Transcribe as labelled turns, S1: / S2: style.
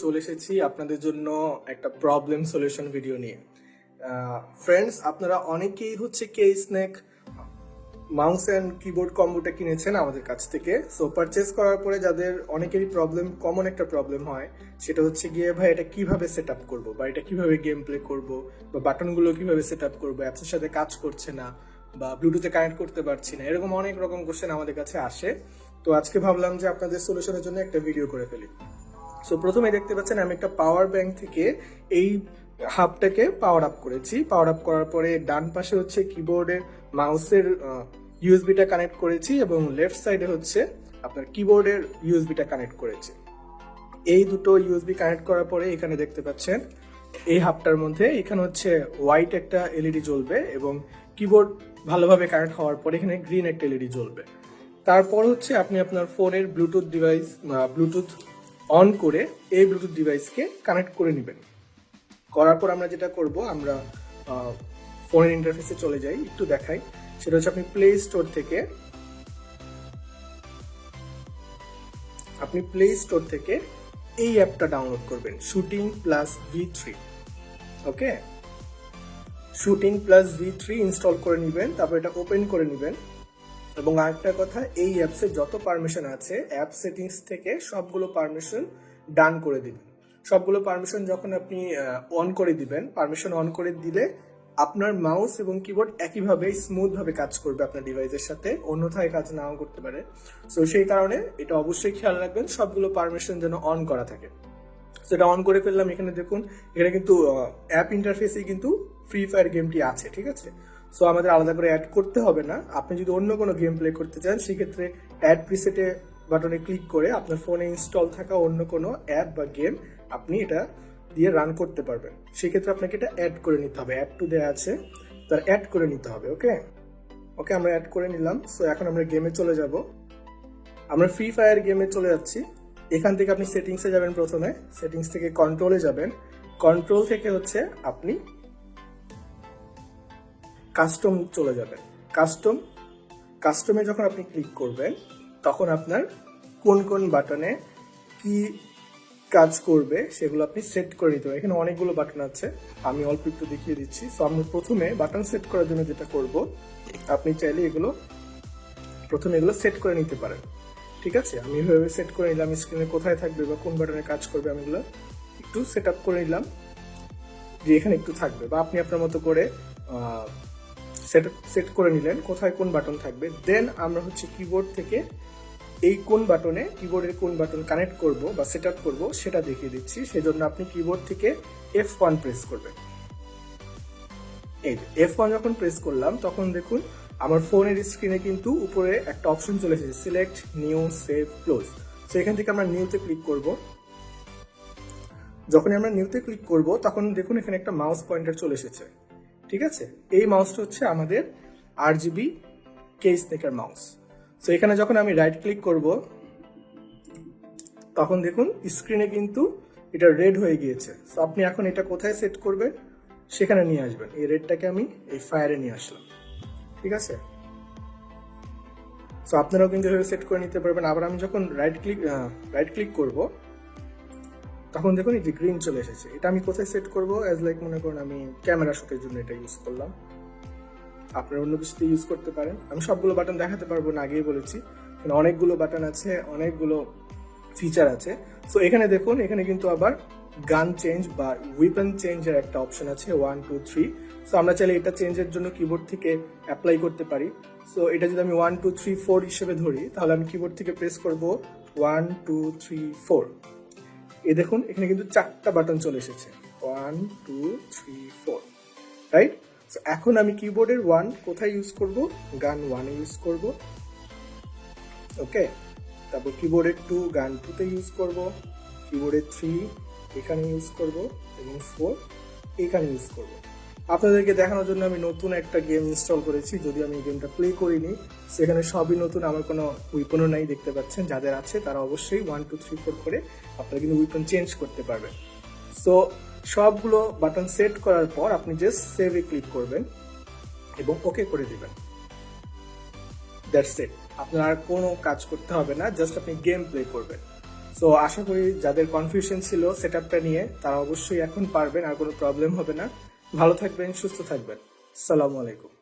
S1: চলে এসেছি আপনাদের জন্য একটা প্রবলেম সলিউশন ভিডিও নিয়ে। ফ্রেন্ডস, আপনারা অনেকেই হচ্ছে কে স্নেক মাউস অ্যান্ড কিবোর্ড কম্বোটা কিনেছেন আমাদের কাছ থেকে। সো পারচেস করার পরে যাদের অনেকেরই কমন একটা প্রবলেম হয়, সেটা হচ্ছে গিয়ে ভাই এটা কিভাবে সেট আপ করবো, বা এটা কিভাবে গেম প্লে করবো, বা বাটনগুলো কিভাবে সেট আপ করবো, অ্যাপসের সাথে কাজ করছে না, বা ব্লুটুথে কানেক্ট করতে পারছি না, এরকম অনেক রকম কোশ্চেন আমাদের কাছে আসে। তো আজকে ভাবলাম যে আপনাদের সলিউশনের জন্য একটা ভিডিও করে ফেলি। সো প্রথমে দেখতে পাচ্ছেন আমি একটা পাওয়ার ব্যাংক থেকে এই হাবটাকে পাওয়ার আপ করেছি। পাওয়ার আপ করার পরে ডান পাশে হচ্ছে কিবোর্ডের মাউসের ইউএসবিটা কানেক্ট করেছি, এবং লেফট সাইডে হচ্ছে আপনার কিবোর্ডের ইউএসবিটা কানেক্ট করেছি। এই দুটো ইউএসবি কানেক্ট করার পরে এখানে দেখতে পাচ্ছেন এই হাবটার মধ্যে এখানে হচ্ছে হোয়াইট একটা এলইডি জ্বলবে, এবং কিবোর্ড ভালোভাবে কানেক্ট হওয়ার পরে এখানে গ্রিন একটা এলইডি জ্বলবে। তারপর হচ্ছে আপনি আপনার ফোনের ব্লুটুথ অন করে এই ব্লুটুথ ডিভাইসকে কানেক্ট করে নেবেন। করার পর আমরা যেটা করব, আমরা ফোনের ইন্টারফেসে চলে যাই, একটু দেখাই। সেটা হচ্ছে আপনি প্লে স্টোর থেকে এই অ্যাপটা ডাউনলোড করবেন, শুটিং প্লাস V3। ওকে, শুটিং প্লাস V3 ইনস্টল করে নেবেন, তারপর এটা ওপেন করে নেবেন। এবং আরেকটা কথা, এই অ্যাপসে যত পারমিশন আছে অ্যাপ সেটিংস থেকে সবগুলো পারমিশন ডান করে দিবেন। সবগুলো পারমিশন যখন আপনি পারমিশন অন করে দিলে আপনার মাউস এবং কিবোর্ড একইভাবে স্মুথভাবে কাজ করবে আপনার ডিভাইসের সাথে, অন্যথায় কাজ নাও করতে পারে। সো সেই কারণে এটা অবশ্যই খেয়াল রাখবেন সবগুলো পারমিশন যেন অন করা থাকে। সো এটা অন করে ফেললাম। এখানে দেখুন, এখানে কিন্তু অ্যাপ ইন্টারফেসে কিন্তু ফ্রি ফায়ার গেমটি আছে, ঠিক আছে। সো আমাদের আলাদা করে অ্যাড করতে হবে না। আপনি যদি অন্য কোনো গেম প্লে করতে চান, সেক্ষেত্রে অ্যাড প্রিসেটে বাটনে ক্লিক করে আপনার ফোনে ইনস্টল থাকা অন্য কোনো অ্যাপ বা গেম আপনি এটা দিয়ে রান করতে পারবেন। সেক্ষেত্রে আপনাকে এটা অ্যাড করে নিতে হবে, অ্যাড টু দেয়া আছে, তার অ্যাড করে নিতে হবে। ওকে, আমরা অ্যাড করে নিলাম। সো এখন আমরা গেমে চলে যাব। আমরা ফ্রি ফায়ার গেমে চলে যাচ্ছি। এখান থেকে আপনি সেটিংসে যাবেন, প্রথমে সেটিংস থেকে কন্ট্রোলে যাবেন। কন্ট্রোল থেকে হচ্ছে আপনি কাস্টম চলে যাবেন। কাস্টমে যখন আপনি ক্লিক করবেন, তখন আপনার কোন কোন বাটনে কি কাজ করবে সেগুলো আপনি সেট করে নিতে হবে। এখানে অনেকগুলো বাটন আছে, আমি অল্প একটু দেখিয়ে দিচ্ছি। সো আমি প্রথমে বাটন সেট করার জন্য যেটা করব, আপনি চাইলে প্রথমে এগুলো সেট করে নিতে পারেন, ঠিক আছে। আমি এভাবে সেট করে নিলাম, স্ক্রিনে কোথায় থাকবে বা কোন বাটনে কাজ করবে আমি এগুলো একটু সেট আপ করে নিলাম, যে এখানে একটু থাকবে, বা আপনি আপনার মতো করে সেট করে নিলেন কোথায় কোন বাটন থাকবে। দেন আমরা হচ্ছে কিবোর্ড থেকে কিবোর্ডের কোন বাটন কানেক্ট করব বা সেট আপ করবো সেটা দেখিয়ে দিচ্ছি। সেজন্য আপনি কিবোর্ড থেকে F1 প্রেস করবেন। এই F1 যখন প্রেস করলাম, তখন দেখুন আমার ফোনের স্ক্রিনে কিন্তু উপরে একটা অপশন চলে এসেছে, সিলেক্ট নিউ সেভ ক্লোজ। তো এখান থেকে আমরা নিউতে ক্লিক করব। যখন আমরা নিউতে ক্লিক করব, তখন দেখুন এখানে একটা মাউস পয়েন্টার চলে এসেছে, ঠিক আছে। এই মাউসটা হচ্ছে আমাদের RGB কে স্নেকের মাউস। সো এখানে যখন আমি রাইট ক্লিক করব, তখন দেখুন স্ক্রিনে কিন্তু এটা রেড হয়ে গিয়েছে। সো আপনি এখন এটা কোথায় সেট করবেন, সেখানে নিয়ে আসবেন। এই রেডটাকে আমি এই ফায়ারে নিয়ে আসলাম, ঠিক আছে। সো আপনারাও কিন্তু এভাবে সেট করে নিতে পারবেন। আবার আমি যখন রাইট ক্লিক করব, তখন দেখুন এই যে গ্রিন চলে এসেছে। এটা আমি কোথায় সেট করব, মনে করুন আমি ক্যামেরা শুটের জন্য এটা ইউজ করলাম। আপনারা অন্য কিছুতে ইউজ করতে পারেন। আমি সবগুলো বাটন দেখাতে পারবো না, আগেই বলেছি, এখানে অনেকগুলো বাটন আছে, অনেকগুলো ফিচার আছে। সো এখানে দেখুন, এখানে কিন্তু আবার গান চেঞ্জ বা ওয়েপন চেঞ্জের একটা অপশন আছে, 1 2 3। সো আমরা চাইলে এটা চেঞ্জের জন্য কিবোর্ড থেকে অ্যাপ্লাই করতে পারি। সো এটা যদি আমি 1 2 3 4 হিসেবে ধরি, তাহলে আমি কিবোর্ড থেকে প্রেস করব 1 2 3 4। এই দেখুন এখানে কিন্তু 4টা বাটন চলে এসেছে, 1 2 3 4, রাইট। এখন আমি কিবোর্ডের 1 কোথায় ইউজ করব, গান 1 এ ইউজ করব। ওকে, তারপর কিবোর্ডের 2 গান 2 তে ইউজ করব, কিবোর্ডের 3 এখানে ইউজ করব, এবং 4 এখানে ইউজ করব। আপনাদেরকে দেখানোর জন্য আমি নতুন একটা গেম ইনস্টল করেছি, যদি আমি গেমটা প্লে করিনি। সেখানে সবই নতুন, আমার কোনো উইপনও নাই, দেখতে পাচ্ছেন। যাদের আছে তারা অবশ্যই 1 2 3 4 করে আপনারা কিন্তু উইপন চেঞ্জ করতে পারবেন। সো সবগুলো বাটন সেট করার পর আপনি জাস্ট সেভে ক্লিক করবেন এবং ওকে করে দিবেন। দ্যাটস ইট, আপনার আর কোনো কাজ করতে হবে না, জাস্ট আপনি গেম প্লে করবেন। সো আশা করি যাদের কনফিউশন ছিল সেটআপটা নিয়ে তারা অবশ্যই এখন পারবেন, আর কোনো প্রবলেম হবে না। ভালো থাকবেন, সুস্থ থাকবেন। আসসালামু আলাইকুম।